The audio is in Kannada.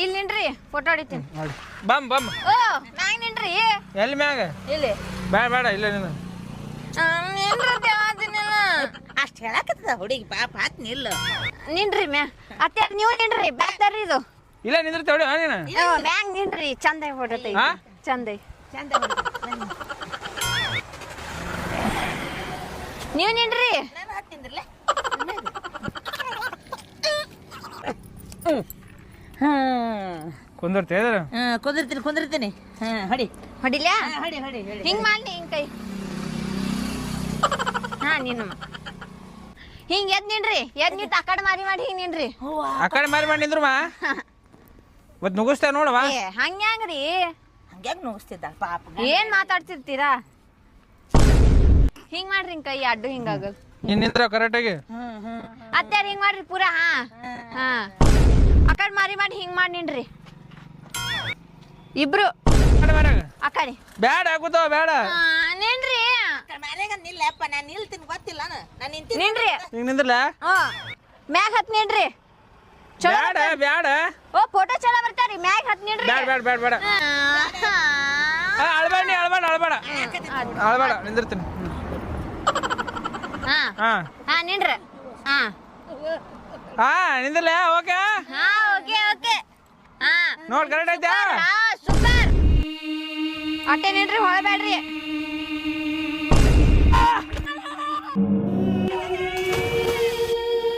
ಇಲ್ಲಿ ನಿನ್ರಿ ಫೋಟೋ ಹೊಡಿತೀನಿ. ಬಮ್ ಬಮ್ ಓ ಮ್ಯಾಗ ನಿನ್ರಿ. ಎಲ್ಲಿ ಮ್ಯಾಗ? ಇಲ್ಲಿ ಬೇಡ ಬೇಡ ಇಲ್ಲ ನೀನು ಅಷ್ಟ್ ಹೇಳಕತ್ತದ ಹುಡುಗಿ ಪಾಪ ಆತ್ ನಿಲ್ಲ ನಿನ್ರಿ ಮ್ಯಾ ಅತ್ತೆ ನೀವು ನಿನ್ರಿ ಬ್ಯಾಗ್ ತರ್ರಿ ಇದು. ಇಲ್ಲ ನಿಂದಿರ್ತಾವಡಿ ನೀನು ಬ್ಯಾಗ್ ನಿನ್ರಿ ಚಂದ ಫೋಟೋ ತೆಗಿ ಹಾ? ಚಂದ ಚಂದ ನೀವು ನಿನ್ರಿ. ನಾನು ಹತ್ತಿಂದ್ರಲ್ಲ ಕುಂದಿರ್ತೀರ ಕುಂದಿರ್ತೀನಿ ಹೊಡಿ ಹೊಡಿಲ್ಯಾ? ಹೊಡಿ ಹೊಡಿ ಹೊಡಿ ಹಿಂಗ್ ಮಾಡಿ ಹಿಂಗ್ ಕೈ ಹಾ ನೀನು ಹಿಂಗ್ ಎದ್ ನಿನ್ರಿ. ಎದ್ ನಿಂತ ಆ ಕಡೆ ಮಾಡಿ ಹಿಂಗ್ ನಿನ್ರಿ. ಆ ಕಡೆ ಮಾರಿ ಮಾಡಿ ನಿಂದ್ರಮ್ಮ ಮತ್ ನುಗ್ಗಿಸ್ತಾ ನೋಡವಾ. ಏ ಹಂಗ್ಯಾಂಗ್ರಿ ಹಂಗ್ಯಾಗ ನುಗ್ಸ್ತಿದ್ದ ಪಾಪ ಏನ್ ಮಾತಾಡ್ತಿರ್ತೀರಾ? ಹಿಂಗ್ ಮಾಡ್ರಿ ಹಿಂಗ್ ಕೈ ಅಡ್ಡು ಹಿಂಗಾಗಲ್. ನೀನ್ ನಿಂದ್ರ ಕರೆಕ್ಟಾಗಿ ಅತ್ಯಾರ ಹಿಂಗ್ ಮಾಡ್ರಿ ಪೂರಾ. ಹಾ ಹಾ ಆ ಕಡೆ ಮಾಡಿ ಹಿಂಗ್ ಮಾಡಿ ನಿನ್ರಿ ಇಬ್ರು ಆ ಕಡೆ. ಬ್ಯಾಡ ಆಗುತ್ತಾವ ಬೇಡ ನಿನ್ರಿ ಮನೆಗ ನಿಲ್ಲಪ್ಪ ನಾನು ನಿಲ್ತೀನಿ ಗೊತ್ತಿಲ್ಲ ನಾನು ನಿಂತೀನಿ ನಿನ್ರಿ. ಹಿಂಗ್ ನಿಂದ್ರಲ್ಲ ಮ್ಯಾಗ ಹತ್ ನಿನ್ರಿ. ಚಲೋ ಬ್ಯಾಡ ಬ್ಯಾಡ ಓ ಫೋಟೋ ಚಲೋ ಬರ್ತಾರಿ. ಮ್ಯಾಗ ಹತ್ ನಿನ್ರಿ. ಬ್ಯಾಡ ಬ್ಯಾಡ ಬ್ಯಾಡ ಬೇಡ ಅಳ್ಬೇಡ ನೀ ಅಳ್ಬೇಡ ಅಳ್ಬೇಡ ಅಳ್ಬೇಡ ನಿಂದಿರ್ತೀನಿ. ಹಾ ಹಾ ಹಾ ನಿನ್ರಿ. ಹಾ ಹಾ ನಿಂದಿರ್ಲ ಓಕೆ ಹಾ ಓಕೆ ಓಕೆ. ಹಾ ನೋಡ್ ಕರೆಕ್ಟ್ ಐತಾ? ಹಾ ಸೂಪರ್. ಅಟ್ಟೆ ನಿನ್ರಿ ಹೊಳಬೇಡ್ರಿ.